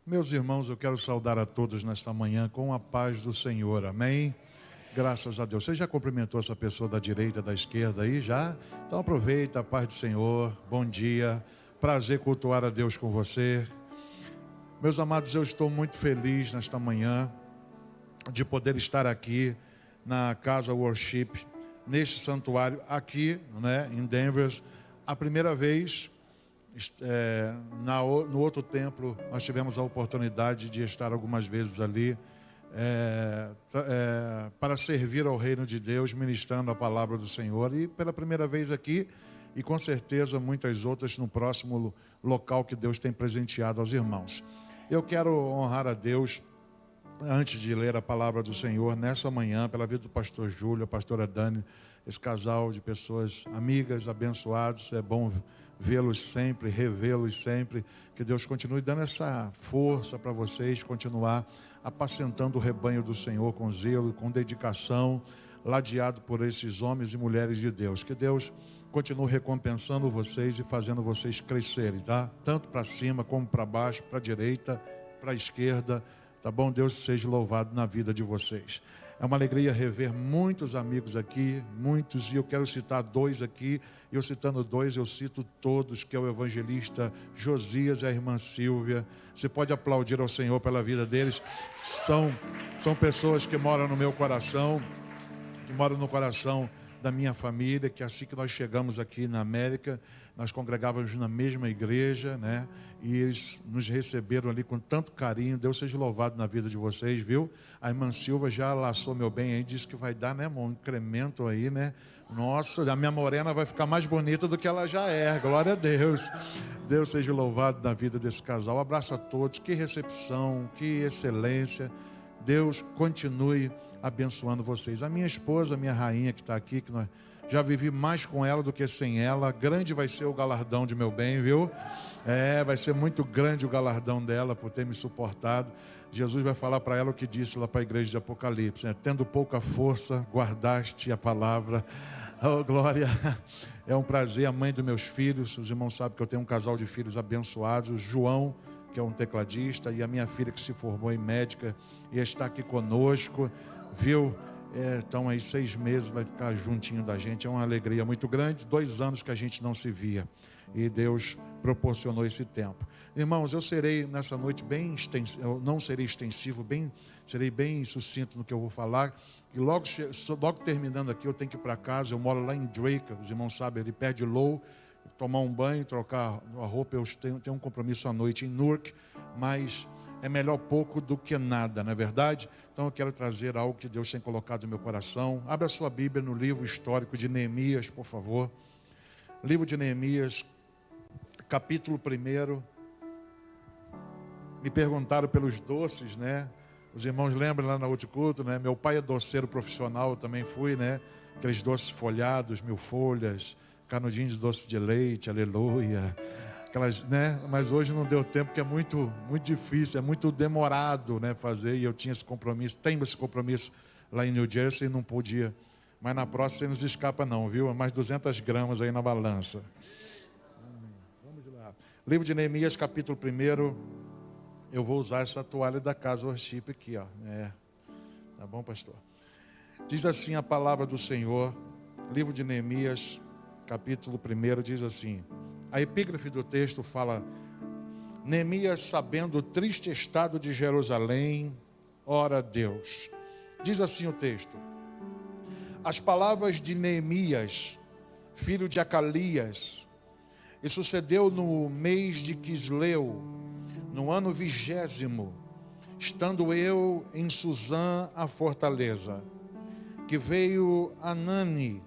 Meus irmãos, eu quero saudar a todos nesta manhã com a paz do Senhor, amém? Graças a Deus. Você já cumprimentou essa pessoa da direita, da esquerda aí, já? Então aproveita, a paz do Senhor, bom dia, prazer cultuar a Deus com você. Meus amados, eu estou muito feliz nesta manhã de poder estar aqui na Casa Worship, neste santuário aqui, né, em Denver, a primeira vez. No outro templo nós tivemos a oportunidade de estar algumas vezes ali para servir ao reino de Deus, ministrando a palavra do Senhor, e pela primeira vez aqui, e com certeza muitas outras no próximo local que Deus tem presenteado aos irmãos. Eu quero honrar a Deus antes de ler a palavra do Senhor nessa manhã, pela vida do pastor Júlio, a pastora Dani, esse casal de pessoas amigas, abençoados. É bom vê-los sempre, revê-los sempre. Que Deus continue dando essa força para vocês continuar apacentando o rebanho do Senhor com zelo, com dedicação, ladeado por esses homens e mulheres de Deus. Que Deus continue recompensando vocês e fazendo vocês crescerem, tá? Tanto para cima como para baixo, para a direita, para a esquerda, tá bom? Deus seja louvado na vida de vocês. É uma alegria rever muitos amigos aqui, muitos, e eu quero citar dois aqui. Eu citando dois, eu cito todos, que é o evangelista Josias e a irmã Silvia. Você pode aplaudir ao Senhor pela vida deles. São pessoas que moram no meu coração, que moram no coração da minha família, que assim que nós chegamos aqui na América, nós congregávamos na mesma igreja, né? E eles nos receberam ali com tanto carinho. Deus seja louvado na vida de vocês, viu? A irmã Silva já laçou meu bem aí, disse que vai dar, né, um incremento aí, né? Nossa, a minha morena vai ficar mais bonita do que ela já é, glória a Deus. Deus seja louvado na vida desse casal. Um abraço a todos, que recepção, que excelência. Deus continue abençoando vocês. A minha esposa, a minha rainha que está aqui, que nós já vivi mais com ela do que sem ela. Grande vai ser o galardão de meu bem, viu? Vai ser muito grande o galardão dela por ter me suportado. Jesus vai falar para ela o que disse lá para a igreja de Apocalipse, né? Tendo pouca força, guardaste a palavra. Oh, glória! É um prazer, a mãe dos meus filhos. Os irmãos sabem que eu tenho um casal de filhos abençoados. O João, que é um tecladista, e a minha filha que se formou em médica e está aqui conosco, viu? Estão aí 6 meses, vai ficar juntinho da gente. É uma alegria muito grande. 2 anos que a gente não se via e Deus proporcionou esse tempo. Irmãos, eu serei nessa noite bem extensivo, eu não serei extensivo, serei bem sucinto no que eu vou falar. E logo terminando aqui, eu tenho que ir para casa. Eu moro lá em Drake, os irmãos sabem, ali perto de Low. Tomar um banho, trocar a roupa. Eu tenho um compromisso à noite em Newark, mas é melhor pouco do que nada, não é verdade? Então eu quero trazer algo que Deus tem colocado no meu coração. Abra a sua Bíblia no livro histórico de Neemias, por favor. Livro de Neemias, capítulo 1. Me perguntaram pelos doces, né? Os irmãos lembram lá no outro culto, né? Meu pai é doceiro profissional, eu também fui, né? Aqueles doces folhados, 1000 folhas, canudinho de doce de leite, aleluia. Aquelas, né? Mas hoje não deu tempo, porque é muito difícil, é muito demorado, né, fazer. E eu tinha esse compromisso, tenho esse compromisso lá em New Jersey e não podia. Mas na próxima você não se escapa não, viu? É mais 200 gramas aí na balança. Vamos lá. Livro de Neemias, capítulo 1. Eu vou usar essa toalha da Casa Worship aqui, ó. Tá bom, pastor? Diz assim a palavra do Senhor. Livro de Neemias, capítulo 1, diz assim. A epígrafe do texto fala: Neemias, sabendo o triste estado de Jerusalém, ora Deus. Diz assim o texto: as palavras de Neemias, filho de Acalias, e sucedeu no mês de Quisleu, no ano 20º, estando eu em Suzã, a fortaleza, que veio Anani,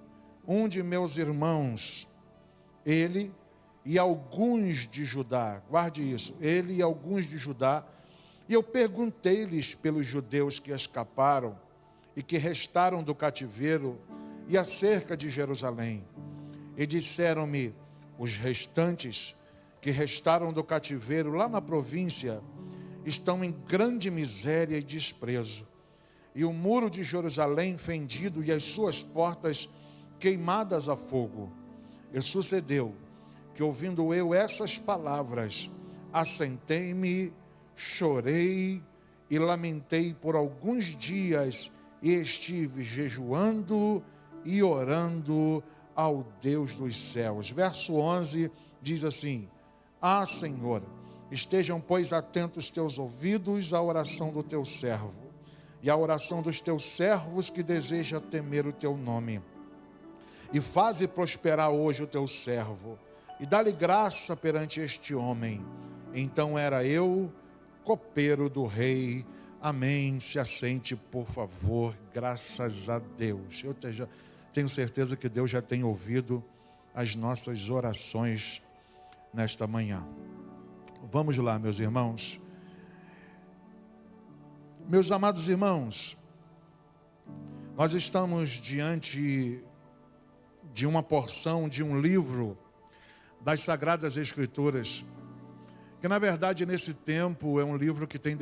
um de meus irmãos, ele e alguns de Judá, guarde isso, ele e alguns de Judá, e eu perguntei-lhes pelos judeus que escaparam e que restaram do cativeiro e acerca de Jerusalém, e disseram-me: os restantes que restaram do cativeiro lá na província estão em grande miséria e desprezo, e o muro de Jerusalém fendido e as suas portas queimadas a fogo. E sucedeu que, ouvindo eu essas palavras, assentei-me chorei e lamentei por alguns dias e estive jejuando e orando ao Deus dos céus. Verso 11 diz assim: Ah, Senhor, estejam, pois, atentos teus ouvidos à oração do teu servo e à oração dos teus servos que deseja temer o teu nome. E faze prosperar hoje o teu servo, e dá-lhe graça perante este homem. Então era eu, copeiro do rei. Amém. Se assente, por favor. Graças a Deus. Eu tenho certeza que Deus já tem ouvido as nossas orações nesta manhã. Vamos lá, meus irmãos. Meus amados irmãos, nós estamos diante de uma porção de um livro das Sagradas Escrituras, que na verdade nesse tempo é um livro que tem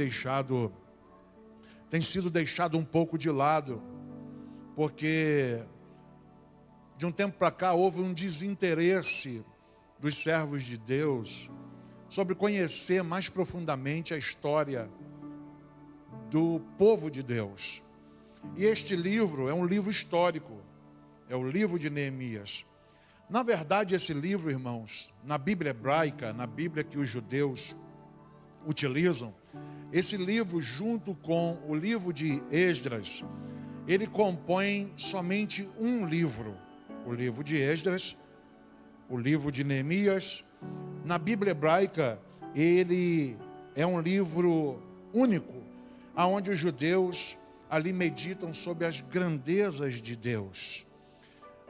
sido deixado um pouco de lado, porque de um tempo para cá houve um desinteresse dos servos de Deus sobre conhecer mais profundamente a história do povo de Deus. E este livro é um livro histórico, é o livro de Neemias. Na verdade, esse livro, irmãos, na Bíblia hebraica, na Bíblia que os judeus utilizam, esse livro, junto com o livro de Esdras, ele compõe somente um livro. O livro de Esdras, o livro de Neemias. Na Bíblia hebraica, ele é um livro único, onde os judeus ali meditam sobre as grandezas de Deus.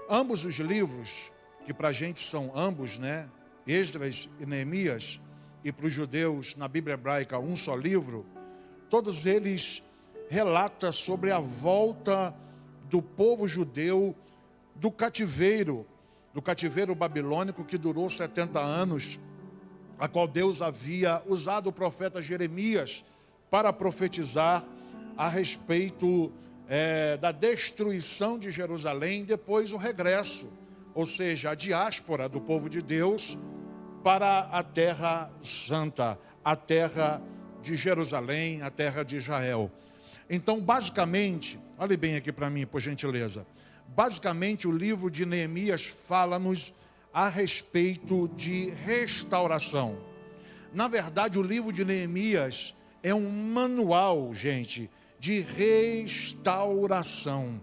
Ambos os livros, que para a gente são ambos, né? Esdras e Neemias, e para os judeus, na Bíblia hebraica, um só livro, todos eles relatam sobre a volta do povo judeu do cativeiro babilônico que durou 70 anos, a qual Deus havia usado o profeta Jeremias para profetizar a respeito da destruição de Jerusalém e depois o regresso, ou seja, a diáspora do povo de Deus para a terra santa, a terra de Jerusalém, a terra de Israel. Então, basicamente, olhe bem aqui para mim, por gentileza. Basicamente, o livro de Neemias fala-nos a respeito de restauração. Na verdade, o livro de Neemias é um manual, gente, de restauração.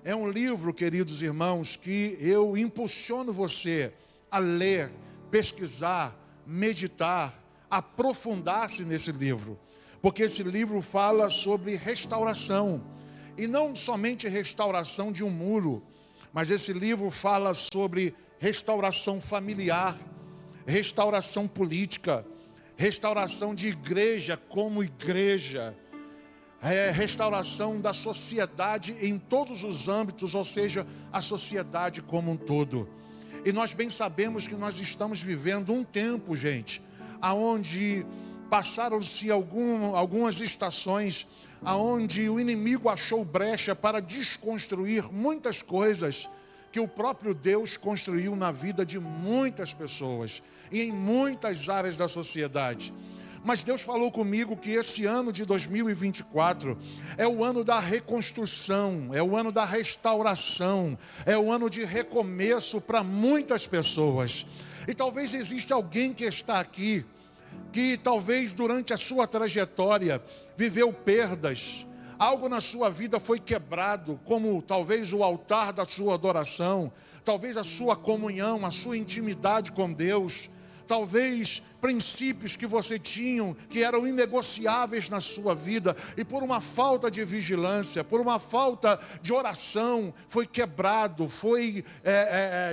É um livro, queridos irmãos, que eu impulsiono você a ler, pesquisar, meditar, aprofundar-se nesse livro. Porque esse livro fala sobre restauração. E não somente restauração de um muro, mas esse livro fala sobre restauração familiar, restauração política, restauração de igreja como igreja, restauração da sociedade em todos os âmbitos, ou seja, a sociedade como um todo. E nós bem sabemos que nós estamos vivendo um tempo, gente, aonde passaram-se algumas estações, aonde o inimigo achou brecha para desconstruir muitas coisas que o próprio Deus construiu na vida de muitas pessoas e em muitas áreas da sociedade. Mas Deus falou comigo que esse ano de 2024 é o ano da reconstrução, é o ano da restauração, é o ano de recomeço para muitas pessoas. E talvez exista alguém que está aqui, que talvez durante a sua trajetória viveu perdas, algo na sua vida foi quebrado, como talvez o altar da sua adoração, talvez a sua comunhão, a sua intimidade com Deus, talvez princípios que você tinha, que eram inegociáveis na sua vida, e por uma falta de vigilância, por uma falta de oração, foi quebrado, foi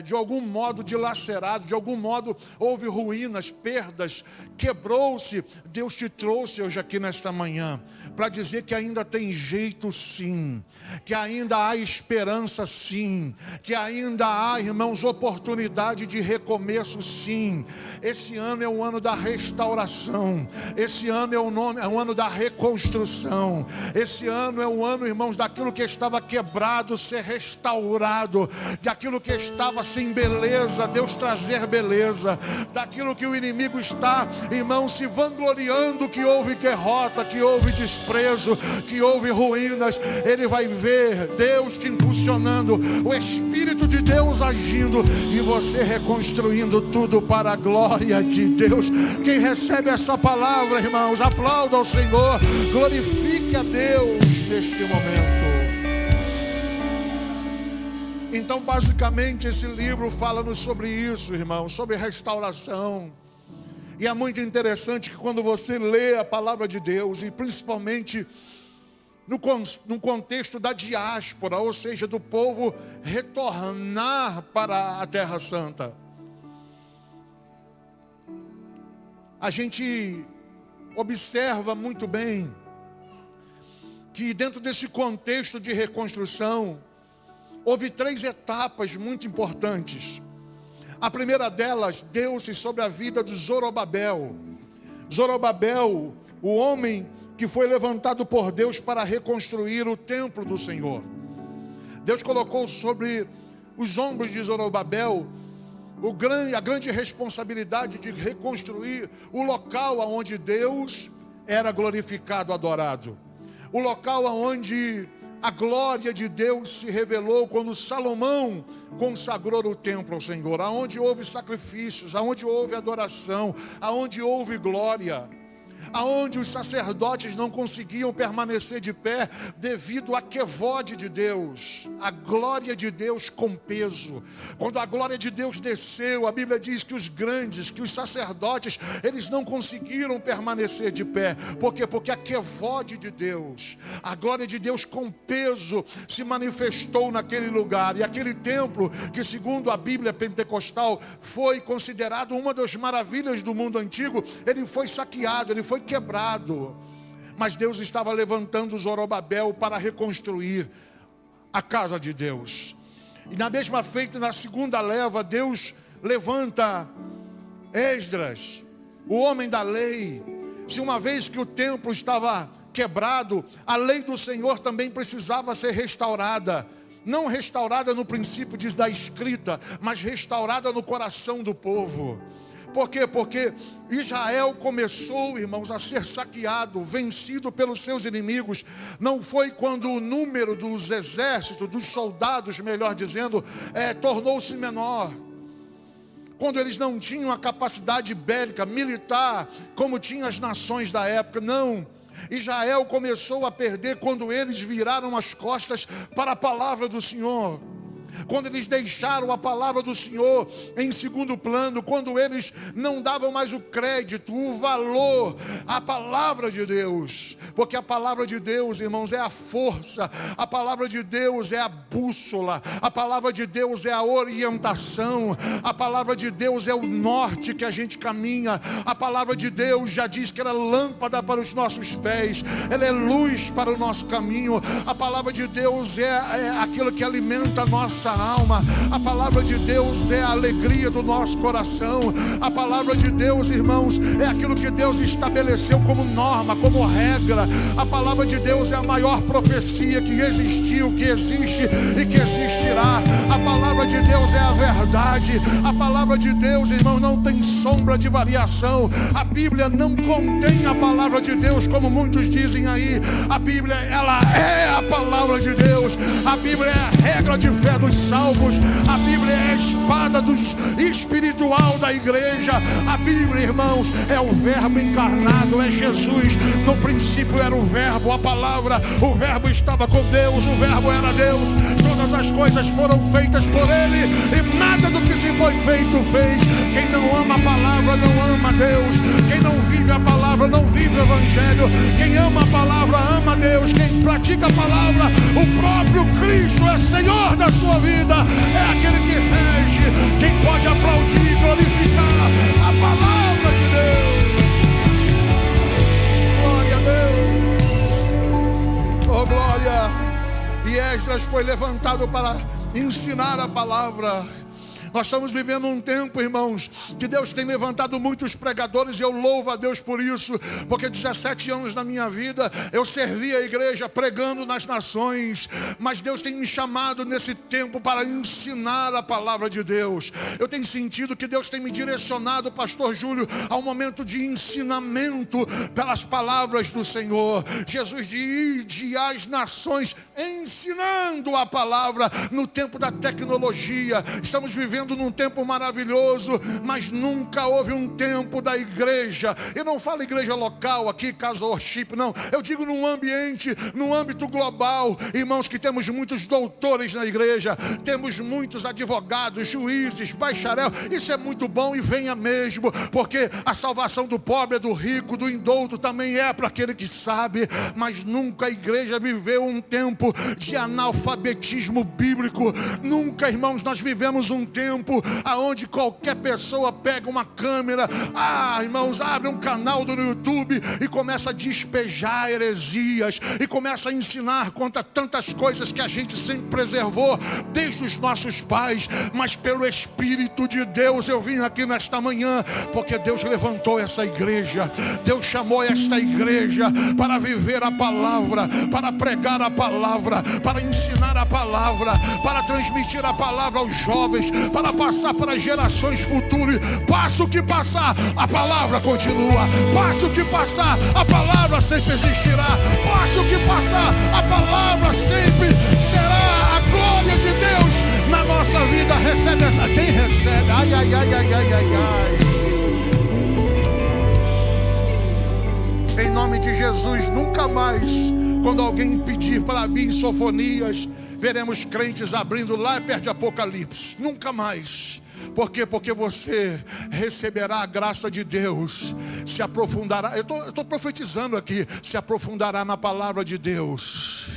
de algum modo dilacerado, de algum modo houve ruínas, perdas, quebrou-se. Deus te trouxe hoje aqui nesta manhã, para dizer que ainda tem jeito sim, que ainda há esperança sim, que ainda há, irmãos, oportunidade de recomeço sim. Esse ano é um ano ano da restauração. Esse ano é um ano da reconstrução. Esse ano é um ano, irmãos, daquilo que estava quebrado ser restaurado, daquilo que estava sem beleza, Deus trazer beleza, daquilo que o inimigo está, irmão, se vangloriando que houve derrota, que houve desprezo, que houve ruínas. Ele vai ver Deus te impulsionando, o Espírito de Deus agindo e você reconstruindo tudo para a glória de Deus. Quem recebe essa palavra, irmãos, aplauda ao Senhor, glorifique a Deus neste momento. Então, basicamente, esse livro fala-nos sobre isso, irmãos, sobre restauração. E é muito interessante que quando você lê a palavra de Deus, e principalmente no contexto da diáspora, ou seja, do povo retornar para a Terra Santa, a gente observa muito bem que dentro desse contexto de reconstrução, houve 3 etapas muito importantes. A primeira delas deu-se sobre a vida de Zorobabel. Zorobabel, o homem que foi levantado por Deus para reconstruir o templo do Senhor. Deus colocou sobre os ombros de Zorobabel a grande responsabilidade de reconstruir o local onde Deus era glorificado, adorado. O local onde a glória de Deus se revelou quando Salomão consagrou o templo ao Senhor, aonde houve sacrifícios, aonde houve adoração, aonde houve glória, aonde os sacerdotes não conseguiam permanecer de pé devido à quevode de Deus, a glória de Deus com peso. Quando a glória de Deus desceu, a Bíblia diz que os grandes, que os sacerdotes, eles não conseguiram permanecer de pé. Por quê? Porque a quevode de Deus, a glória de Deus com peso se manifestou naquele lugar. E aquele templo, que segundo a Bíblia pentecostal foi considerado uma das maravilhas do mundo antigo, ele foi saqueado, ele foi quebrado. Mas Deus estava levantando Zorobabel para reconstruir a casa de Deus. E na mesma feita, na segunda leva, Deus levanta Esdras, o homem da lei. Se uma vez que o templo estava quebrado, a lei do Senhor também precisava ser restaurada. Não restaurada no princípio da escrita, mas restaurada no coração do povo. Por quê? Porque Israel começou, irmãos, a ser saqueado, vencido pelos seus inimigos. Não foi quando o número dos exércitos, dos soldados, melhor dizendo, tornou-se menor. Quando eles não tinham a capacidade bélica, militar, como tinham as nações da época. Não. Israel começou a perder quando eles viraram as costas para a palavra do Senhor. Quando eles deixaram a palavra do Senhor em segundo plano, quando eles não davam mais o crédito, o valor à palavra de Deus, porque a palavra de Deus, irmãos, é a força, a palavra de Deus é a bússola, a palavra de Deus é a orientação, a palavra de Deus é o norte que a gente caminha, a palavra de Deus já diz que ela é lâmpada para os nossos pés, ela é luz para o nosso caminho, a palavra de Deus é aquilo que alimenta a nossa alma, a palavra de Deus é a alegria do nosso coração, a palavra de Deus, irmãos, é aquilo que Deus estabeleceu como norma, como regra. A palavra de Deus é a maior profecia que existiu, que existe e que existirá. A palavra de Deus é a verdade. A palavra de Deus, irmão, não tem sombra de variação. A Bíblia não contém a palavra de Deus como muitos dizem aí. A Bíblia, ela é a palavra de Deus. A Bíblia é a regra de fé dos salvos. A Bíblia é a espada espiritual da igreja. A Bíblia, irmãos, é o verbo encarnado, é Jesus. No princípio era o verbo, a palavra, o verbo estava com Deus, o verbo era Deus. Todas as coisas foram feitas por Ele e nada do que se foi feito fez. Quem não ama a palavra não ama Deus. Quem não vive a palavra não vive o Evangelho. Quem ama a palavra ama Deus. Quem pratica a palavra, o próprio Cristo é Senhor da sua vida, é aquele que rege. Quem pode aplaudir e glorificar a palavra de Deus? Glória a Deus. Oh, glória. E Esdras foi levantado para ensinar a palavra. Nós estamos vivendo um tempo, irmãos, que Deus tem levantado muitos pregadores, e eu louvo a Deus por isso, porque 17 anos da minha vida eu servi a igreja pregando nas nações, mas Deus tem me chamado nesse tempo para ensinar a palavra de Deus. Eu tenho sentido que Deus tem me direcionado, pastor Júlio, a um momento de ensinamento pelas palavras do Senhor. Jesus diz às nações, ensinando a palavra no tempo da tecnologia. Estamos vivendo num tempo maravilhoso, mas nunca houve um tempo da igreja. Eu não falo igreja local aqui, casa worship, não. Eu digo num ambiente, num âmbito global, irmãos, que temos muitos doutores na igreja, temos muitos advogados, juízes, bacharel. Isso é muito bom e venha mesmo, porque a salvação do pobre, do rico, do indouto também é para aquele que sabe, mas nunca a igreja viveu um tempo de analfabetismo bíblico. Nunca, irmãos, nós vivemos um tempo aonde qualquer pessoa pega uma câmera, irmãos, abre um canal no YouTube e começa a despejar heresias, e começa a ensinar contra tantas coisas que a gente sempre preservou desde os nossos pais. Mas pelo Espírito de Deus eu vim aqui nesta manhã, porque Deus levantou essa igreja, Deus chamou esta igreja para viver a palavra, para pregar a palavra, para ensinar a palavra, para transmitir a palavra aos jovens, para passar para as gerações futuras. Passa o que passar, a palavra continua. Passa o que passar, a palavra sempre existirá. Passa o que passar, a palavra sempre será a glória de Deus na nossa vida. Recebe essa, quem recebe? Ai, ai, ai, ai, ai, ai, ai. Em nome de Jesus, nunca mais, quando alguém pedir para vir em Sofonias, veremos crentes abrindo lá perto de Apocalipse. Nunca mais. Por quê? Porque você receberá a graça de Deus, se aprofundará, eu estou profetizando aqui, se aprofundará na palavra de Deus.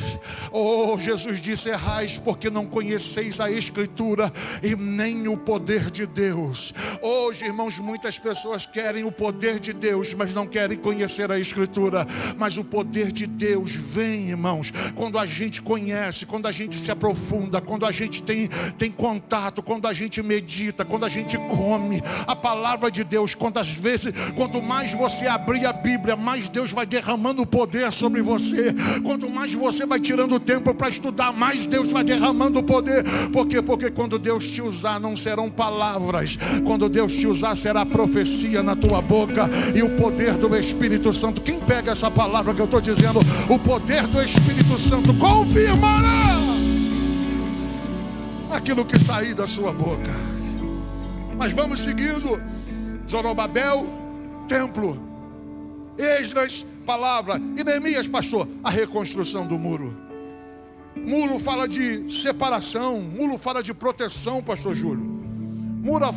Oh, Jesus disse, errais porque não conheceis a Escritura e nem o poder de Deus. Hoje, irmãos, muitas pessoas querem o poder de Deus, mas não querem conhecer a Escritura. Mas o poder de Deus vem, irmãos, quando a gente conhece, quando a gente se aprofunda, quando a gente tem contato, quando a gente medita, quando a gente come a palavra de Deus. Quanto mais você abrir a Bíblia, mais Deus vai derramando poder sobre você. Quanto mais você vai tirando tempo para estudar, mais Deus vai derramando poder. Por quê? Porque quando Deus te usar, não serão palavras. Quando Deus te usar, será profecia na tua boca e o poder do Espírito Santo. Quem pega essa palavra que eu estou dizendo? O poder do Espírito Santo confirmará aquilo que sair da sua boca. Mas vamos seguindo. Zorobabel, templo. Esdras, palavra. E Neemias, pastor, a reconstrução do muro. Muro fala de separação. Muro fala de proteção, pastor Júlio. Muro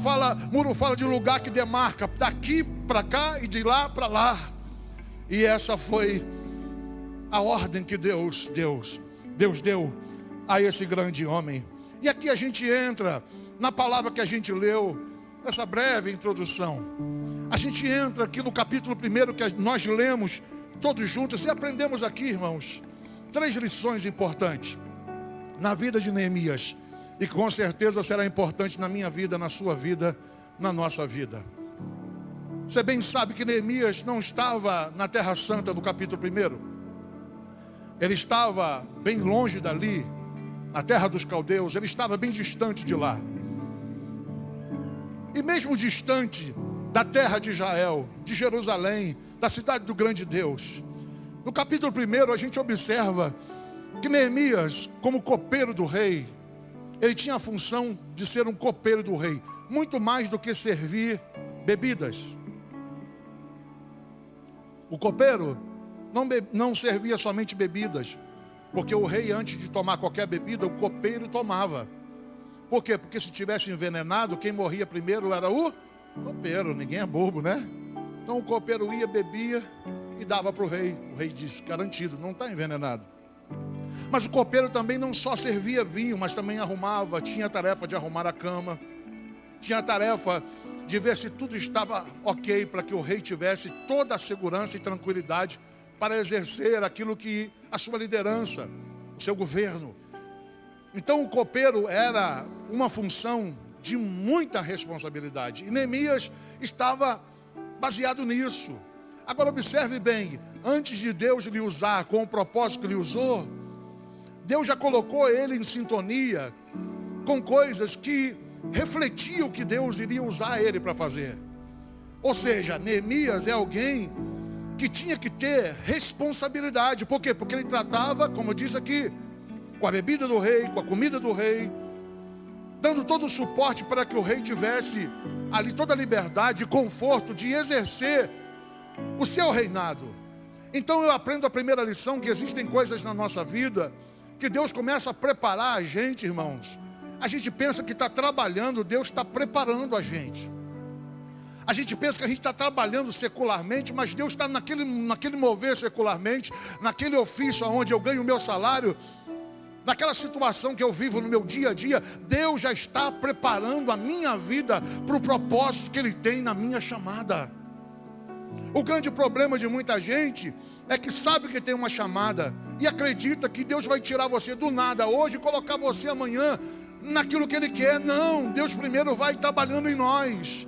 fala de lugar que demarca daqui para cá e de lá para lá. E essa foi a ordem que Deus deu a esse grande homem. E aqui a gente entra na palavra que a gente leu, essa breve introdução. A gente entra aqui no capítulo 1 que nós lemos todos juntos e aprendemos aqui, irmãos, 3 lições importantes na vida de Neemias, e com certeza será importante na minha vida, na sua vida, na nossa vida. Você bem sabe que Neemias não estava na Terra Santa no capítulo 1. Ele estava bem longe dali, na terra dos caldeus. Ele estava bem distante de lá. E mesmo distante da terra de Israel, de Jerusalém, da cidade do grande Deus, no capítulo 1 a gente observa que Neemias, como copeiro do rei, ele tinha a função de ser um copeiro do rei, muito mais do que servir bebidas. O copeiro não servia somente bebidas, porque o rei, antes de tomar qualquer bebida, o copeiro tomava. Por quê? Porque se tivesse envenenado, quem morria primeiro era o copeiro. Ninguém é bobo, né? Então o copeiro ia, bebia e dava para o rei. O rei disse, garantido, não está envenenado. Mas o copeiro também não só servia vinho, mas também arrumava, tinha a tarefa de arrumar a cama, tinha a tarefa de ver se tudo estava ok, para que o rei tivesse toda a segurança e tranquilidade para exercer aquilo que a sua liderança, o seu governo. Então o copeiro era uma função de muita responsabilidade. E Neemias estava baseado nisso. Agora observe bem, antes de Deus lhe usar com o propósito que lhe usou, Deus já colocou ele em sintonia com coisas que refletiam o que Deus iria usar ele para fazer. Ou seja, Neemias é alguém que tinha que ter responsabilidade. Por quê? Porque ele tratava, como eu disse aqui, com a bebida do rei, com a comida do rei, dando todo o suporte para que o rei tivesse ali toda a liberdade e conforto de exercer o seu reinado. Então eu aprendo a primeira lição, que existem coisas na nossa vida que Deus começa a preparar a gente, irmãos. A gente pensa que está trabalhando, Deus está preparando a gente. A gente pensa que a gente está trabalhando secularmente, mas Deus está naquele mover secularmente, naquele ofício onde eu ganho o meu salário, naquela situação que eu vivo no meu dia a dia. Deus já está preparando a minha vida para o propósito que Ele tem na minha chamada. O grande problema de muita gente é que sabe que tem uma chamada e acredita que Deus vai tirar você do nada hoje e colocar você amanhã naquilo que Ele quer. Não, Deus primeiro vai trabalhando em nós.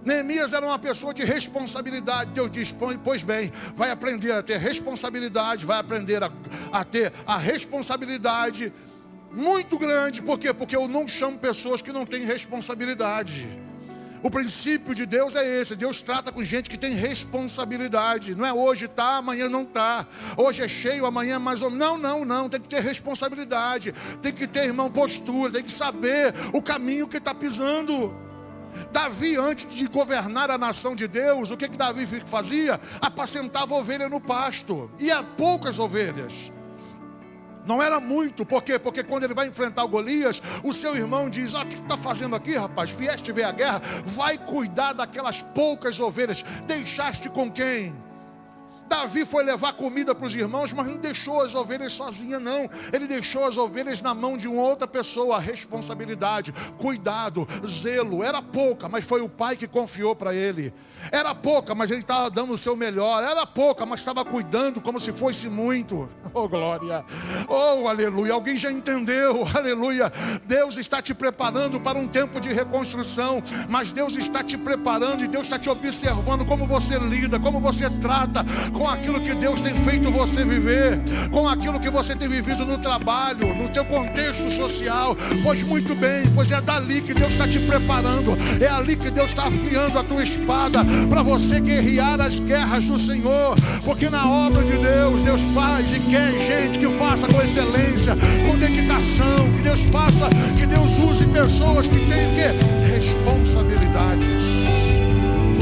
Neemias era uma pessoa de responsabilidade. Deus diz, pois bem, vai aprender a ter responsabilidade, vai aprender a ter a responsabilidade muito grande. Por quê? Porque eu não chamo pessoas que não têm responsabilidade. O princípio de Deus é esse. Deus trata com gente que tem responsabilidade. Não é hoje tá, amanhã não tá. Hoje é cheio, amanhã é mais ou menos. Não. Tem que ter responsabilidade. Tem que ter, irmão, postura. Tem que saber o caminho que está pisando. Davi, antes de governar a nação de Deus, o que Davi fazia? Apacentava ovelha no pasto. E há poucas ovelhas. Não era muito. Por quê? Porque quando ele vai enfrentar o Golias, o seu irmão diz, o que está fazendo aqui, rapaz? Vieste ver a guerra? Vai cuidar daquelas poucas ovelhas. Deixaste com quem? Davi foi levar comida para os irmãos, mas não deixou as ovelhas sozinha, não. Ele deixou as ovelhas na mão de uma outra pessoa. Responsabilidade, cuidado, zelo. Era pouca, mas foi o pai que confiou para ele. Era pouca, mas ele estava dando o seu melhor. Era pouca, mas estava cuidando como se fosse muito. Oh, glória. Oh, aleluia. Alguém já entendeu? Aleluia. Deus está te preparando para um tempo de reconstrução. Mas Deus está te preparando e Deus está te observando como você lida, como você trata com aquilo que Deus tem feito você viver, com aquilo que você tem vivido no trabalho, no teu contexto social. Pois muito bem, pois é dali que Deus está te preparando, é ali que Deus está afiando a tua espada, para você guerrear as guerras do Senhor. Porque na obra de Deus, Deus faz e quer gente que faça com excelência, com dedicação, que Deus faça, que Deus use pessoas que têm o quê? Responsabilidades.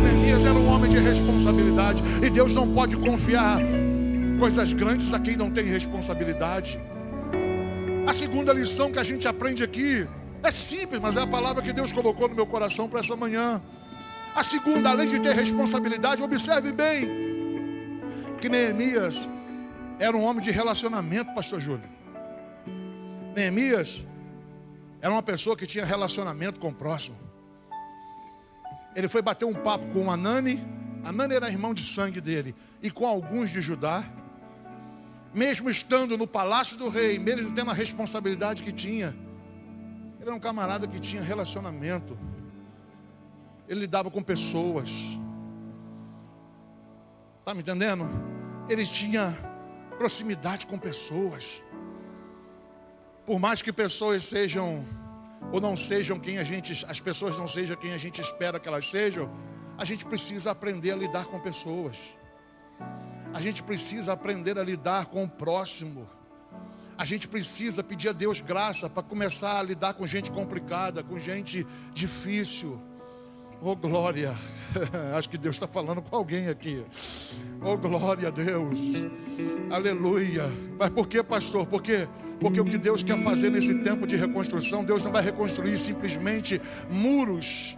Neemias era um homem de responsabilidade, e Deus não pode confiar coisas grandes a quem não tem responsabilidade. A segunda lição que a gente aprende aqui é simples, mas é a palavra que Deus colocou no meu coração para essa manhã. A segunda, além de ter responsabilidade, observe bem que Neemias era um homem de relacionamento, pastor Júlio. Neemias era uma pessoa que tinha relacionamento com o próximo. Ele foi bater um papo com Anani. Anani era irmão de sangue dele, e com alguns de Judá. Mesmo estando no palácio do rei, mesmo tendo a responsabilidade que tinha, ele era um camarada que tinha relacionamento. Ele lidava com pessoas. Está me entendendo? Ele tinha proximidade com pessoas. Por mais que pessoas sejam ou não sejam quem as pessoas não sejam quem a gente espera que elas sejam, a gente precisa aprender a lidar com pessoas. A gente precisa aprender a lidar com o próximo. A gente precisa pedir a Deus graça para começar a lidar com gente complicada, com gente difícil. Oh, glória. Acho que Deus está falando com alguém aqui. Oh, glória a Deus. Aleluia. Mas por que, pastor? Porque o que Deus quer fazer nesse tempo de reconstrução, Deus não vai reconstruir simplesmente muros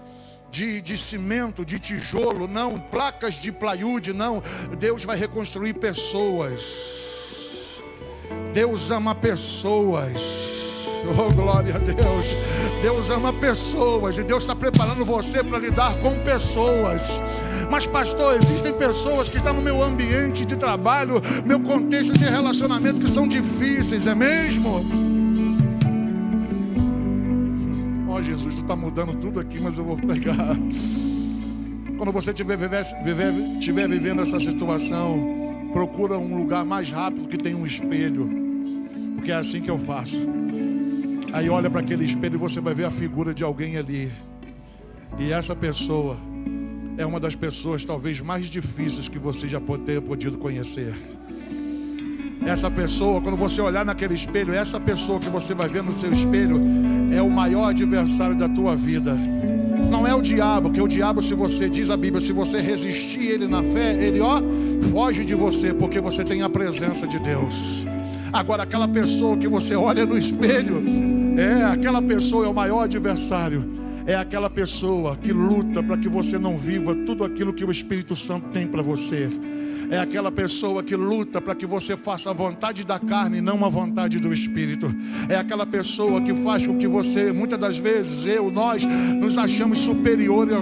de cimento, de tijolo, não, placas de plywood, não. Deus vai reconstruir pessoas. Deus ama pessoas. Oh, glória a Deus. Deus ama pessoas, e Deus está preparando você para lidar com pessoas. Mas pastor, existem pessoas que estão no meu ambiente de trabalho, meu contexto de relacionamento, que são difíceis, é mesmo? Ó Jesus, tu está mudando tudo aqui, mas eu vou pregar. Quando você estiver vivendo essa situação, procura um lugar mais rápido que tenha um espelho, porque é assim que eu faço. Aí olha para aquele espelho e você vai ver a figura de alguém ali. E essa pessoa é uma das pessoas talvez mais difíceis que você já tenha podido conhecer. Essa pessoa, quando você olhar naquele espelho, essa pessoa que você vai ver no seu espelho é o maior adversário da tua vida. Não é o diabo, porque o diabo, se você diz a Bíblia, se você resistir ele na fé, ele foge de você, porque você tem a presença de Deus. Agora aquela pessoa que você olha no espelho, aquela pessoa é o maior adversário. É aquela pessoa que luta para que você não viva tudo aquilo que o Espírito Santo tem para você. É aquela pessoa que luta para que você faça a vontade da carne e não a vontade do Espírito. É aquela pessoa que faz com que você, muitas das vezes, nós nos achamos superiores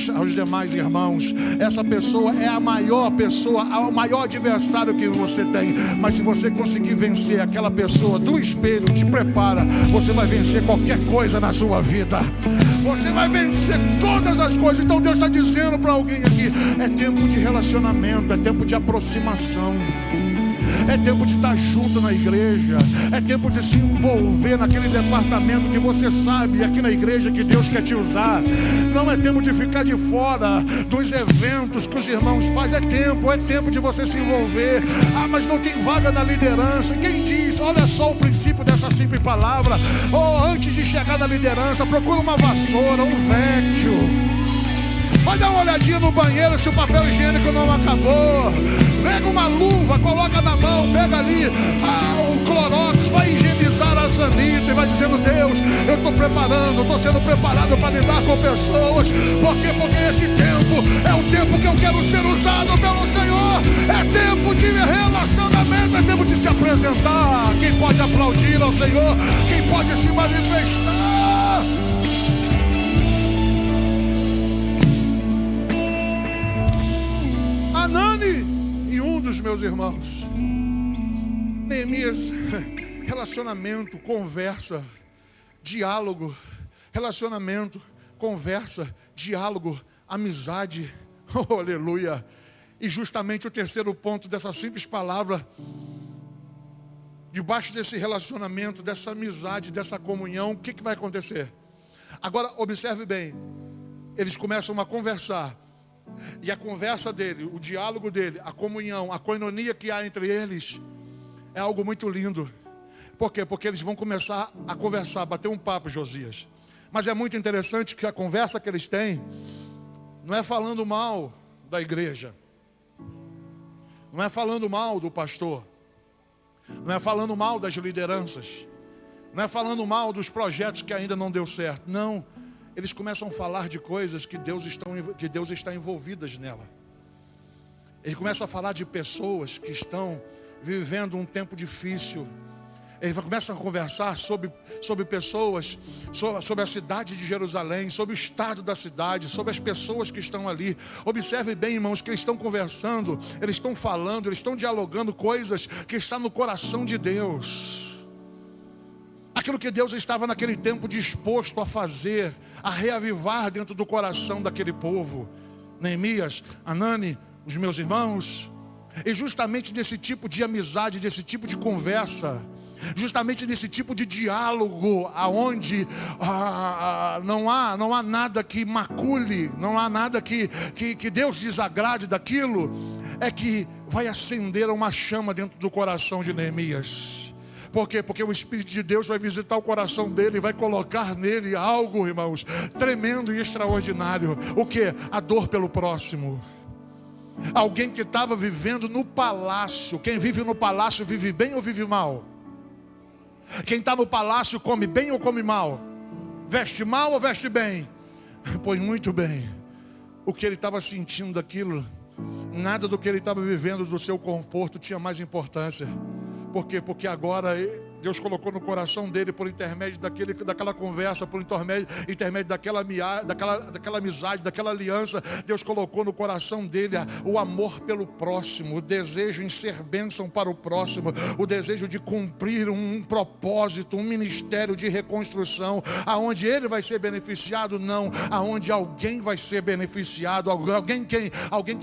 aos demais irmãos. Essa pessoa é a maior pessoa, o maior adversário que você tem. Mas se você conseguir vencer aquela pessoa do espelho, te prepara, você vai vencer qualquer coisa na sua vida. Você vai vencer todas as coisas. Então Deus está dizendo para alguém aqui: é tempo de relacionamento, é tempo de aproximação, é tempo de estar junto na igreja, é tempo de se envolver naquele departamento que você sabe aqui na igreja que Deus quer te usar. Não é tempo de ficar de fora dos eventos que os irmãos fazem. É tempo de você se envolver. Mas não tem vaga na liderança. Quem diz? Olha só o princípio dessa simples palavra. Antes de chegar na liderança, procura uma vassoura, um vecchio. Vai dar uma olhadinha no banheiro se o papel higiênico não acabou. Pega uma luva, coloca na mão, pega ali o Clorox, vai higienizar a sanita e vai dizendo: Deus, eu estou sendo preparado para lidar com pessoas. Por quê? Porque esse tempo é o tempo que eu quero ser usado pelo Senhor. É tempo de relacionamento, é tempo de se apresentar. Quem pode aplaudir ao Senhor? Quem pode se manifestar? Anani e um dos meus irmãos. Neemias, relacionamento, conversa, diálogo, relacionamento, conversa, diálogo, amizade, oh, aleluia. E justamente o terceiro ponto dessa simples palavra, debaixo desse relacionamento, dessa amizade, dessa comunhão, o que vai acontecer? Agora observe bem, eles começam a conversar. E a conversa dele, o diálogo dele, a comunhão, a koinonia que há entre eles é algo muito lindo. Por quê? Porque eles vão começar a conversar, bater um papo, Josias. Mas é muito interessante que a conversa que eles têm não é falando mal da igreja, não é falando mal do pastor, não é falando mal das lideranças, não é falando mal dos projetos que ainda não deu certo. Não. Eles começam a falar de coisas que Deus está envolvidas nela. Eles começam a falar de pessoas que estão vivendo um tempo difícil. Eles começam a conversar sobre pessoas, sobre a cidade de Jerusalém, sobre o estado da cidade, sobre as pessoas que estão ali. Observe bem, irmãos, que eles estão conversando, eles estão falando, eles estão dialogando coisas que estão no coração de Deus. Aquilo que Deus estava naquele tempo disposto a fazer, a reavivar dentro do coração daquele povo. Neemias, Anani, os meus irmãos. E justamente desse tipo de amizade, desse tipo de conversa, justamente nesse tipo de diálogo, aonde não há nada que macule, não há nada que Deus desagrade daquilo, é que vai acender uma chama dentro do coração de Neemias. Por quê? Porque o Espírito de Deus vai visitar o coração dele e vai colocar nele algo, irmãos, tremendo e extraordinário. O quê? A dor pelo próximo. Alguém que estava vivendo no palácio. Quem vive no palácio vive bem ou vive mal? Quem está no palácio come bem ou come mal? Veste mal ou veste bem? Pois muito bem. O que ele estava sentindo daquilo, nada do que ele estava vivendo do seu conforto tinha mais importância. Por quê? Porque agora Deus colocou no coração dele por intermédio daquela conversa, por intermédio daquela amizade, daquela aliança. Deus colocou no coração dele o amor pelo próximo, o desejo em ser bênção para o próximo, o desejo de cumprir um propósito, um ministério de reconstrução, aonde ele vai ser beneficiado, não, aonde alguém vai ser beneficiado, alguém que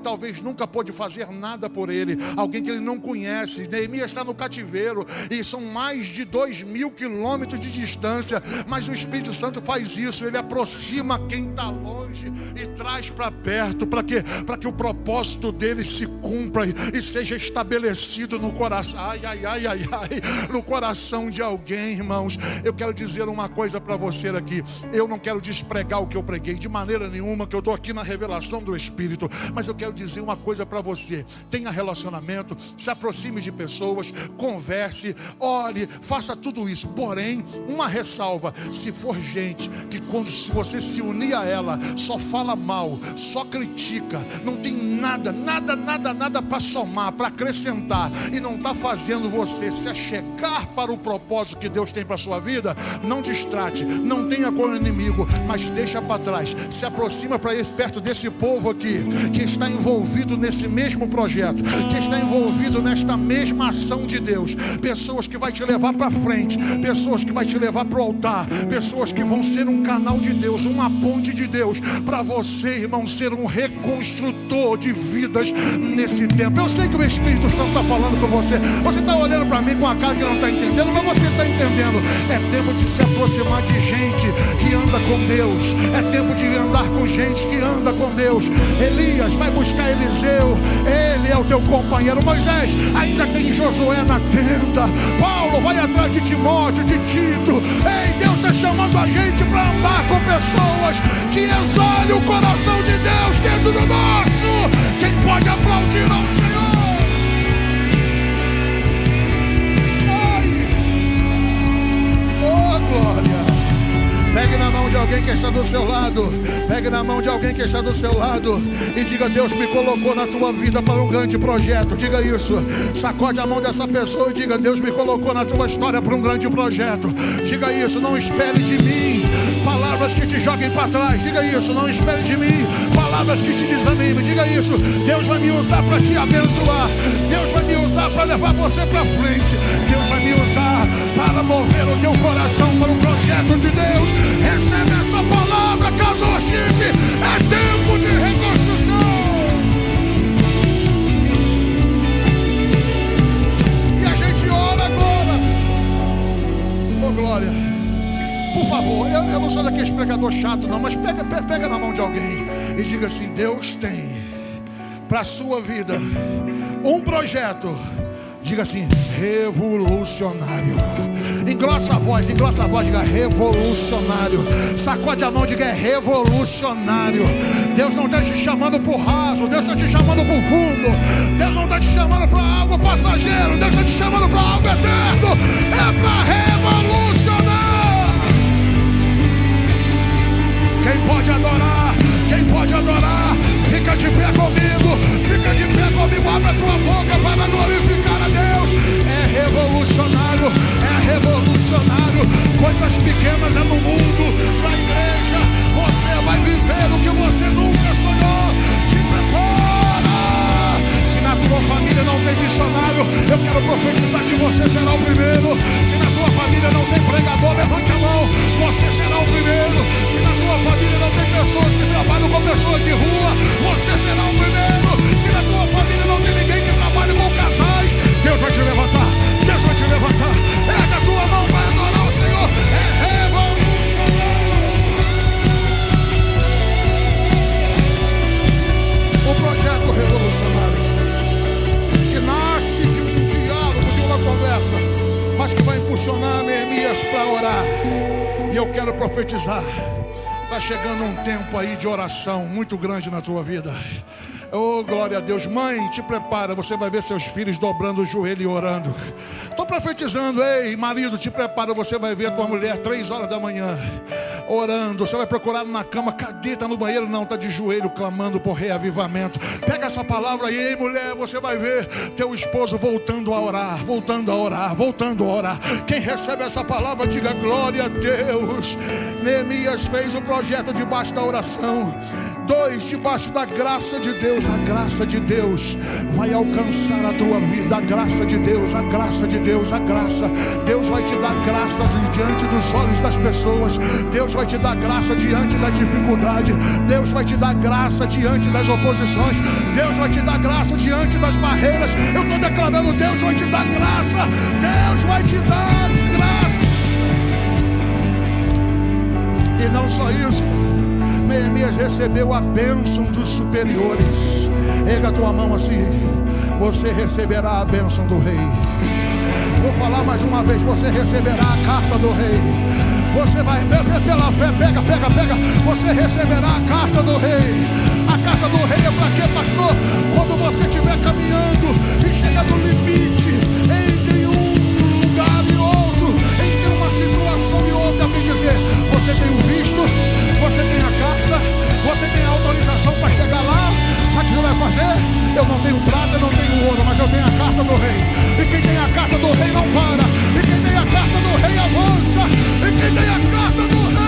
talvez nunca pôde fazer nada por ele, alguém que ele não conhece. Neemias está no cativeiro e são mais de 2.000 quilômetros de distância, mas o Espírito Santo faz isso, ele aproxima quem está longe e traz para perto, para que o propósito dele se cumpra e seja estabelecido no coração, no coração de alguém, irmãos. Eu quero dizer uma coisa para você aqui, eu não quero despregar o que eu preguei de maneira nenhuma, que eu estou aqui na revelação do Espírito, mas eu quero dizer uma coisa para você: tenha relacionamento, se aproxime de pessoas, converse, ore, faça tudo isso. Porém, uma ressalva: se for gente que se você se unir a ela, só fala mal, só critica, não tem nada para somar, para acrescentar, e não está fazendo você se achegar para o propósito que Deus tem para a sua vida, não distrate, não tenha com o inimigo, mas deixa para trás, se aproxima para perto desse povo aqui, que está envolvido nesse mesmo projeto, que está envolvido nesta mesma ação de Deus, pessoas que vai te levar para frente, pessoas que vai te levar para o altar, pessoas que vão ser um canal de Deus, uma ponte de Deus, para você, irmão, ser um reconstrutor de vidas nesse tempo. Eu sei que o Espírito Santo está falando com você, você está olhando para mim com a cara que não está entendendo, mas você está entendendo. É tempo de se aproximar de gente que anda com Deus, é tempo de andar com gente que anda com Deus. Elias vai buscar Eliseu, ele é o teu companheiro. Moisés ainda tem Josué na tenda. Paulo vai atrás de Timóteo, de Tito. Ei, Deus está chamando a gente para andar com pessoas que exalem o coração de Deus dentro do nosso. Quem pode aplaudir ao Senhor? Glória. Pegue na mão de alguém que está do seu lado. Pegue na mão de alguém que está do seu lado e diga: Deus me colocou na tua vida para um grande projeto. Diga isso. Sacode a mão dessa pessoa e diga: Deus me colocou na tua história para um grande projeto. Diga isso. Não espere de mim palavras que te joguem para trás. Diga isso. Não espere de mim palavras que te desanimem. Diga isso. Deus vai me usar para te abençoar. Deus vai me usar para levar você para frente. Deus vai me usar para mover o teu coração para um projeto de Deus. Recebe essa palavra, Casa Worship. É tempo de reconstrução. E a gente ora agora. Oh, glória. Por favor, eu não sou daquele pregador chato não, mas pega na mão de alguém e diga assim: Deus tem para a sua vida um projeto. Diga assim: revolucionário. Engrossa a voz, diga: revolucionário. Sacode a mão, diga: é revolucionário. Deus não está te chamando por raso, Deus está te chamando por fundo. Deus não está te chamando para algo passageiro, Deus está te chamando para algo eterno. É para revolucionar. Quem pode adorar? Quem pode adorar? Fica de pé comigo, fica de pé comigo, abre a tua boca para glorificar a Deus. É revolucionário, é revolucionário. Coisas pequenas é no mundo, na igreja. Você vai viver o que você nunca sonhou. Te prepara. Se na tua família não tem missionário, eu quero profetizar que você será o primeiro. Se na tua família não tem pregador, levante a mão, você será o primeiro. Se na tua família não tem pessoas que trabalham com pessoas de rua, você será o primeiro. Se na tua família não tem ninguém que trabalha com casais, Deus vai te levantar, Deus vai te levantar. Pega a tua mão, vai adorar o Senhor. É revolucionário. O projeto revolucionário que nasce de um diálogo, de uma conversa, mas que vai impulsionar Neemias para orar. E eu quero profetizar: está chegando um tempo aí de oração muito grande na tua vida. Oh, glória a Deus. Mãe, te prepara, você vai ver seus filhos dobrando o joelho e orando. Estou profetizando. Ei, marido, te prepara, você vai ver a tua mulher 3 horas da manhã orando. Você vai procurar na cama. Cadê? Está no banheiro? Não, está de joelho clamando por reavivamento. Pega essa palavra aí, ei, mulher, você vai ver teu esposo voltando a orar, voltando a orar, voltando a orar. Quem recebe essa palavra, diga glória a Deus. Neemias fez o projeto debaixo da oração. 2, debaixo da graça de Deus. A graça de Deus vai alcançar a tua vida. A graça de Deus, a graça de Deus, a graça. Deus vai te dar graça diante dos olhos das pessoas. Deus vai te dar graça diante da dificuldade. Deus vai te dar graça diante das oposições. Deus vai te dar graça diante das barreiras. Eu estou declarando, Deus vai te dar graça. Deus vai te dar graça. E não só isso, Neemias recebeu a bênção dos superiores. Erga a tua mão assim. Você receberá a bênção do rei. Vou falar mais uma vez. Você receberá a carta do rei. Você vai, pela fé, pega. Você receberá a carta do rei. A carta do rei é para quê, pastor? Quando você estiver caminhando e chega no limite entre um lugar e outro, entre uma situação e outra, vem dizer, você tem o visto, você tem a carta, você tem a autorização para chegar lá. Sabe o que você vai fazer? Eu não tenho prata, eu não tenho ouro, mas eu tenho a carta do rei. E quem tem a carta do rei não para. E quem tem a carta do rei avança. E quem tem a carta do rei.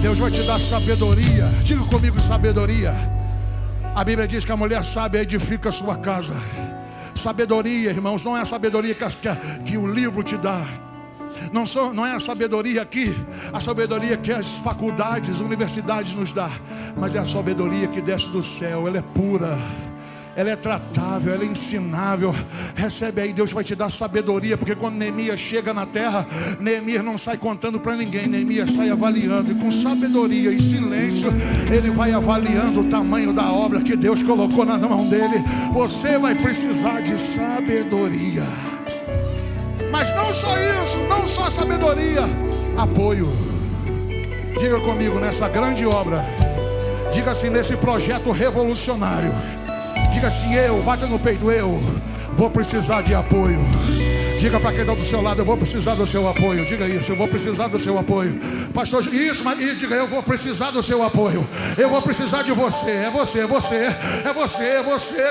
Deus vai te dar sabedoria. Diga comigo, sabedoria. A Bíblia diz que a mulher sábia edifica a sua casa. Sabedoria, irmãos, não é a sabedoria que o livro te dá. Não é a sabedoria aqui, a sabedoria que as faculdades, universidades nos dá, mas é a sabedoria que desce do céu. Ela é pura, ela é tratável, ela é ensinável. Recebe aí, Deus vai te dar sabedoria. Porque quando Neemias chega na terra, Neemias não sai contando para ninguém. Neemias sai avaliando. E com sabedoria e silêncio, ele vai avaliando o tamanho da obra que Deus colocou na mão dele. Você vai precisar de sabedoria. Mas não só isso, não só sabedoria, apoio. Diga comigo, nessa grande obra, diga assim, nesse projeto revolucionário, diga assim, bata no peito, eu vou precisar de apoio. Diga para quem está do seu lado, eu vou precisar do seu apoio. Diga isso, eu vou precisar do seu apoio. Pastor, isso, mas diga, eu vou precisar do seu apoio. Eu vou precisar de você. É você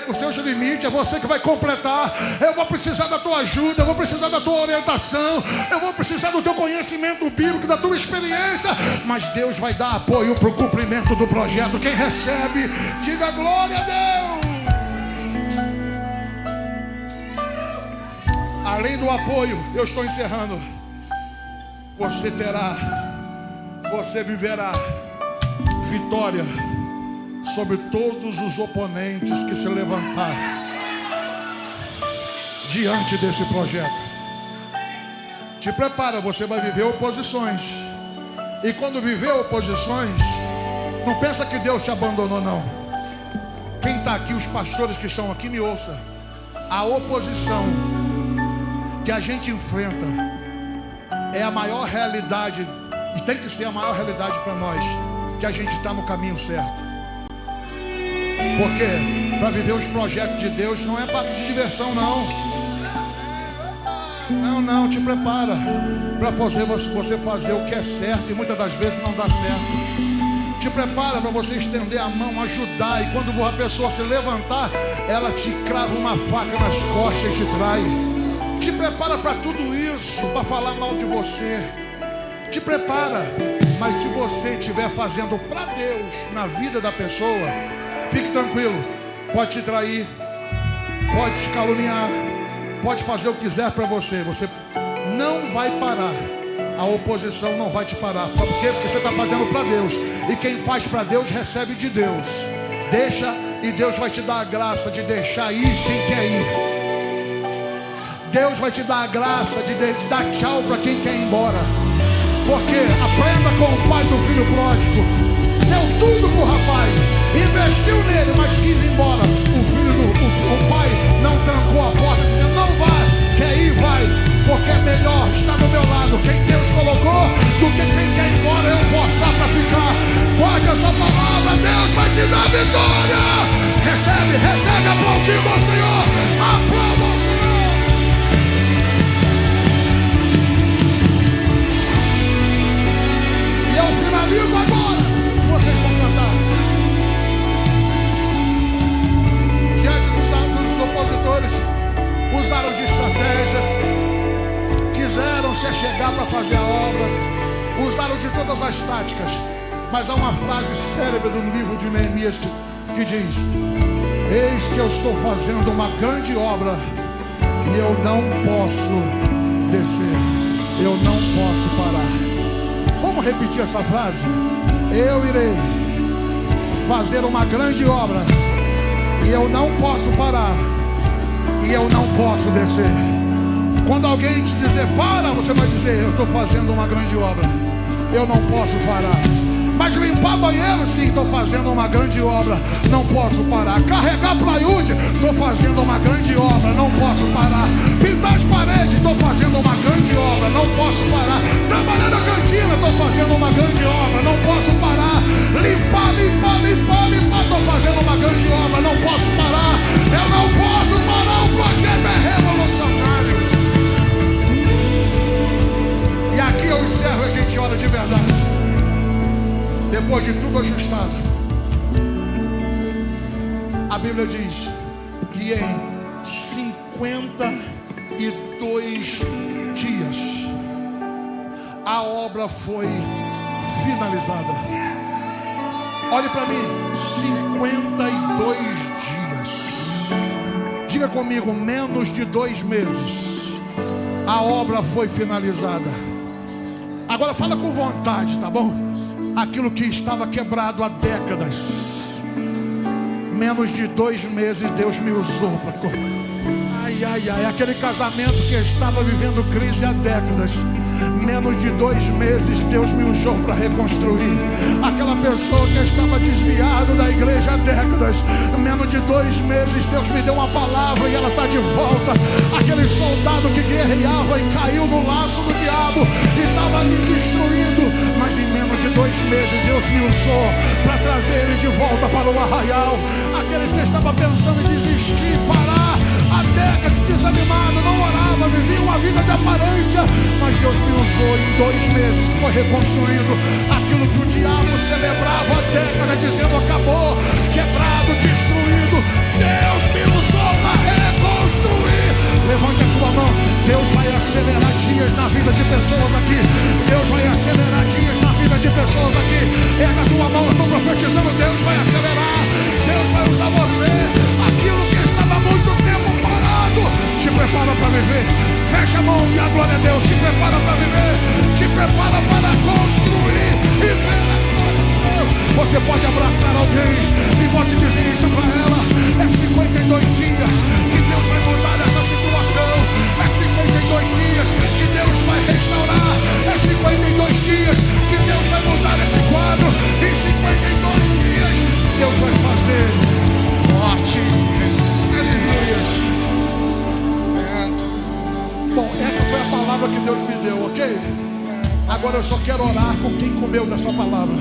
com seus limites. É você que vai completar. Eu vou precisar da tua ajuda. Eu vou precisar da tua orientação. Eu vou precisar do teu conhecimento bíblico, da tua experiência. Mas Deus vai dar apoio para o cumprimento do projeto. Quem recebe, diga glória a Deus. Além do apoio, eu estou encerrando. Você viverá vitória sobre todos os oponentes que se levantar diante desse projeto. Te prepara, você vai viver oposições. E quando viver oposições, não pensa que Deus te abandonou, não. Quem está aqui, os pastores que estão aqui, me ouça. A oposição que a gente enfrenta é a maior realidade, e tem que ser a maior realidade para nós, que a gente está no caminho certo. Porque para viver os projetos de Deus não é parque de diversão, não, te prepara para você fazer o que é certo, e muitas das vezes não dá certo. Te prepara para você estender a mão, ajudar, e quando a pessoa se levantar, ela te crava uma faca nas costas e te trai. Te prepara para tudo isso, para falar mal de você. Te prepara. Mas se você estiver fazendo para Deus na vida da pessoa, fique tranquilo. Pode te trair, pode te caluniar, pode fazer o que quiser para você. Você não vai parar. A oposição não vai te parar. Sabe por quê? Porque você está fazendo para Deus. E quem faz para Deus recebe de Deus. Deixa, e Deus vai te dar a graça de deixar ir quem quer ir. Deus vai te dar a graça de dar tchau para quem quer ir embora. Porque aprenda com o pai do filho pródigo. Deu tudo pro rapaz, investiu nele, mas quis ir embora. O pai não trancou a porta, dizendo, não vai, quer ir, vai. Porque é melhor melhor estar do meu lado, quem Deus colocou, do que quem quer ir embora eu forçar para ficar. Pode essa palavra, Deus vai te dar vitória. Recebe, recebe, aplaudindo ao Senhor. Aplauda ao Senhor. E eu finalizo agora. Vocês vão cantar. Diante dos opositores, usaram de estratégia, quiseram se achegar para fazer a obra, usaram de todas as táticas. Mas há uma frase célebre do livro de Neemias que diz: eis que eu estou fazendo uma grande obra e eu não posso descer, eu não posso parar. Vamos repetir essa frase? Eu irei fazer uma grande obra e eu não posso parar, e eu não posso descer. Quando alguém te dizer para, você vai dizer: eu estou fazendo uma grande obra, eu não posso parar. Mas limpar banheiro, sim, estou fazendo uma grande obra, não posso parar. Carregar plaiude, estou fazendo uma grande obra, não posso parar. Pintar as paredes, estou fazendo uma grande obra, não posso parar. Trabalhar na cantina, estou fazendo uma grande obra, não posso parar. Limpar, estou fazendo uma grande obra, não posso parar. Eu não posso parar, o projeto é revolucionário. E aqui eu encerro, a gente ora de verdade. Depois de tudo ajustado, a Bíblia diz que em 52 dias a obra foi finalizada. Olhe para mim, 52 dias. Diga comigo, menos de 2 meses a obra foi finalizada. Agora fala com vontade, tá bom? Aquilo que estava quebrado há décadas, menos de 2 meses Deus me usou para... Aquele casamento que estava vivendo crise há décadas, menos de 2 meses Deus me usou para reconstruir. Aquela pessoa que estava desviada da igreja há décadas, menos de 2 meses Deus me deu uma palavra e ela está de volta. Aquele soldado que guerreava e caiu no laço do diabo e estava me destruindo, mas em menos de 2 meses Deus me usou para trazer ele de volta para o arraial. Aqueles que estavam pensando em desistir, parar há décadas, desanimado, não orava, vivia uma vida de aparência, mas Deus me usou. Em 2 meses foi reconstruído aquilo que o diabo celebrava há décadas, dizendo acabou, quebrado, destruído. Deus me usou para reconstruir. Levante a tua mão. Deus vai acelerar dias na vida de pessoas aqui. Deus vai acelerar dias na vida de pessoas aqui. Pega a tua mão, eu estou profetizando. Deus vai acelerar. Deus vai usar você. Aquilo que estava há muito tempo parado, te prepara para viver. Fecha a mão e a glória a Deus. Te prepara para viver. Te prepara para construir e ver a glória de Deus. Você pode abraçar alguém e pode dizer isso para ela. É 52 dias que Deus vai mudar essa situação. É 52 dias que Deus vai restaurar. É 52 dias que Deus vai mudar esse quadro. Em 52 dias Deus vai fazer fortes. Aleluia. Bom, essa foi a palavra que Deus me deu, ok? Agora eu só quero orar com quem comeu dessa palavra.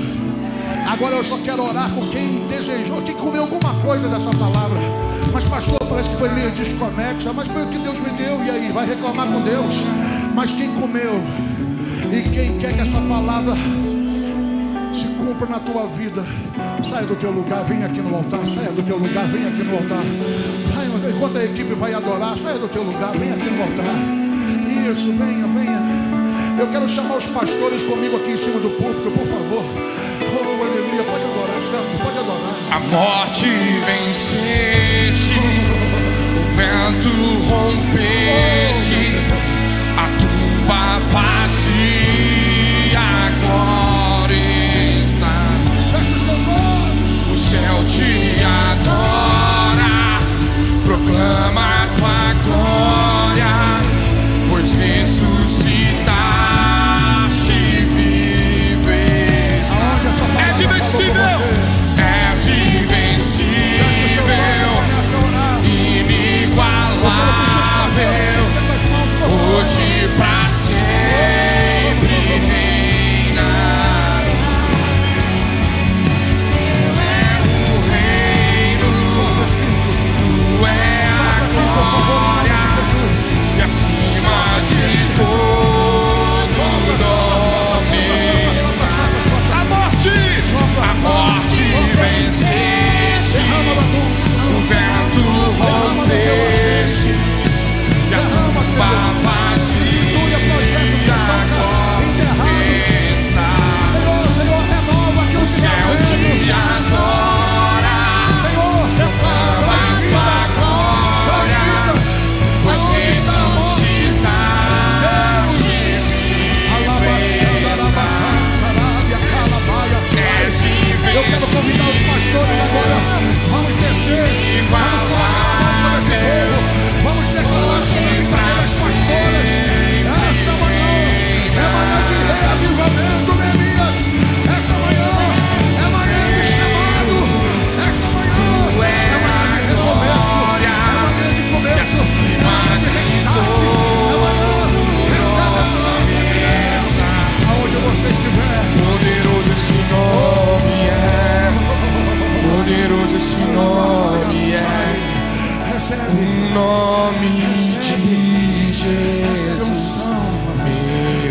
Agora eu só quero orar com quem desejou, quem comeu alguma coisa dessa palavra. Mas pastor, parece que foi meio desconexa. Mas foi o que Deus me deu, e aí? Vai reclamar com Deus? Mas quem comeu e quem quer que essa palavra se cumpra na tua vida, saia do teu lugar, vem aqui no altar. Saia do teu lugar, vem aqui no altar. Enquanto a equipe vai adorar, saia do teu lugar, vem aqui no altar. Isso, venha, venha. Eu quero chamar os pastores comigo aqui em cima do púlpito, por favor. Oh, aleluia, pode adorar, Santo, pode adorar. A morte venceste, o vento rompeste, a tumba vazia agora está. Feche os seus olhos. O céu te adora, proclama a tua glória, pois ressuscitaste vives. Aonde essa palavra És invencível, és invencível, inigualável, hoje pra Poderoso esse nome é. Poderoso esse nome é. O nome de Jesus.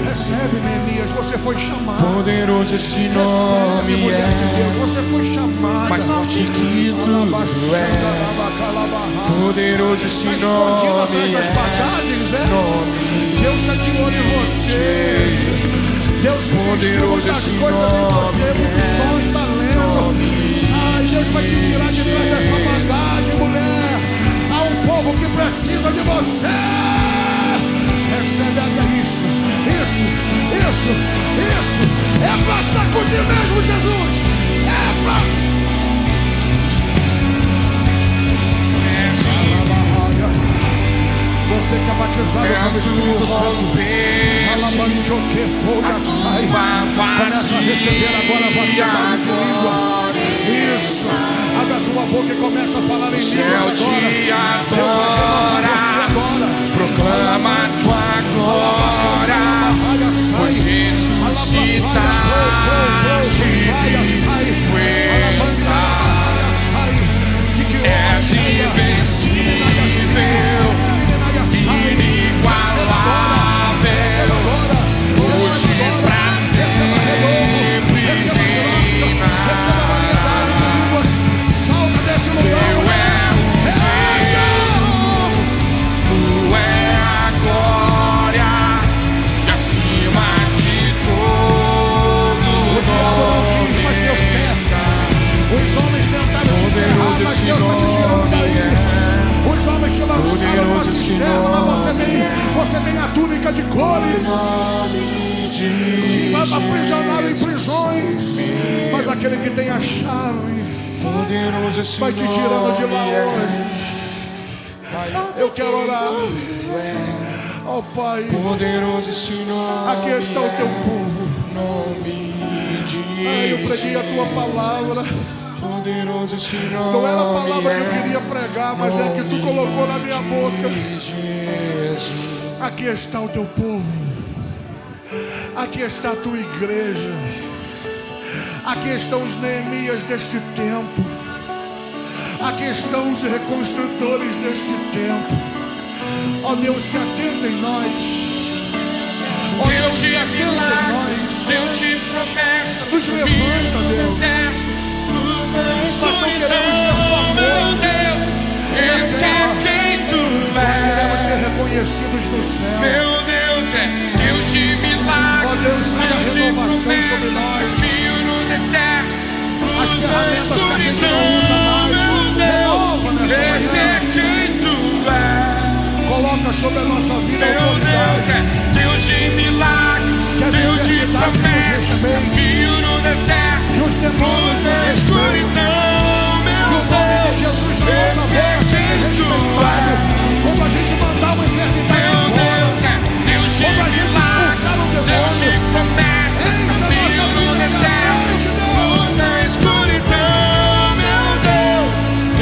Recebe, Neemias, você foi chamado. Poderoso esse nome Recebe, mulher de Deus, é. você foi chamado. Mais forte que tudo é. Poderoso esse Está escondido nome atrás das é. bagagens, é? Nome Deus está de olho em você. Deus investiu muitas coisas em você, muitos dons, talentos. Deus vai te tirar de trás dessa bagagem, mulher. Há um povo que precisa de você. Recebe isso. É pra sacudir mesmo, Jesus. É pra... Você que é batizado com o Espírito Santo, começa a receber agora a variedade de línguas. Isso. Abre a tua boca e começa a falar em línguas agora. proclama tua glória, pois ressuscitaste vivo estás. És invencível, inigualável, hoje pra sempre reina. Salta desse lugar. Tu é a glória e acima de todo nome. Mas Deus quer. Os homens tentaram te enterrar, mas Deus está te tirando daí. Os homens te lançaram numa cisterna, mas você tem a túnica de cores. Te aprisionaram em prisões, mas aquele que tem a chave vai te tirando de lá hoje. Eu quero orar. Oh Pai, Poderoso esse nome. aqui está o teu povo. Eu preguei a tua palavra. Poderoso esse nome. Não era a palavra que eu queria pregar, mas é que tu colocou na minha boca. Aqui está o teu povo. Aqui está a tua igreja. Aqui estão os Neemias deste tempo. Aqui estão os reconstrutores deste tempo. Ó Deus, se atenta em nós. Ó Deus, se atenta em nós. Deus de promessas. Nos levanta, Deus. Nós não queremos ser famosos. Esse é quem tu Nós queremos és. ser reconhecidos no céu. Meu Deus é Deus de milagres. Ó Deus, traga Deus de renovação sobre promessas. nós. Caminho no deserto. As ferramentas que a gente não usa mais, renova nessa Esse manhã. é quem tu és. Coloca sobre a nossa vida a Meu Deus autoridade. é Deus de milagres. Que as Deus de enfermidades nos promessas. respeitem. Caminho no deserto. Que os demônios nos Na respeitem. escuridão, Que meu o nome de Deus. Jesus na nossa Esse boca é seja quem tu respeitado. és. Quando a gente mandar uma enfermidade Meu embora, Deus é Deus de quando a gente milagres. expulsar o Deus demônio, de promessas. enche a nossa Caminho no vida de deserto. ação de Deus. Luz na escuridão, meu Deus.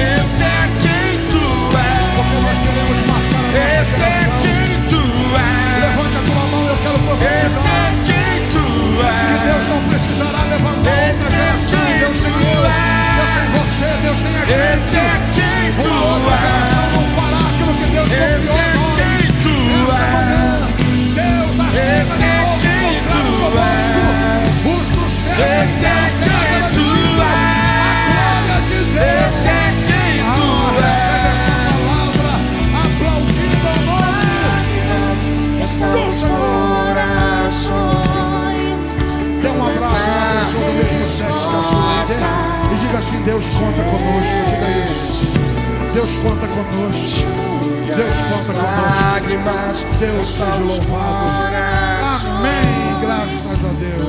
Esse é quem tu és. Porque nós queremos marcar a nossa Esse é geração. quem tu és. Levante a tua mão, eu quero Esse profetizar. é quem tu Que és. Deus não precisará levantar outra geração. Deus tem eu, Deus tem você, Deus tem a Esse gente. é quem tu Uma outra geração és. não fará aquilo que Deus Esse confiou é em nós. quem tu Essa manhã, Deus Esse assina é de novo quem o contrato tu conosco. O sucesso Esse é Deus será quem garantido. tu A glória de Deus. Esse é quem tu Recebe essa palavra aplaudindo ao nome do Senhor. Dê um abraço na pessoa do mesmo sexo que a sua. E diga assim: Deus conta conosco. Diga isso. Deus conta conosco. Deus conta conosco. Lágrimas, Deus seja louvado. Amém. Graças a Deus.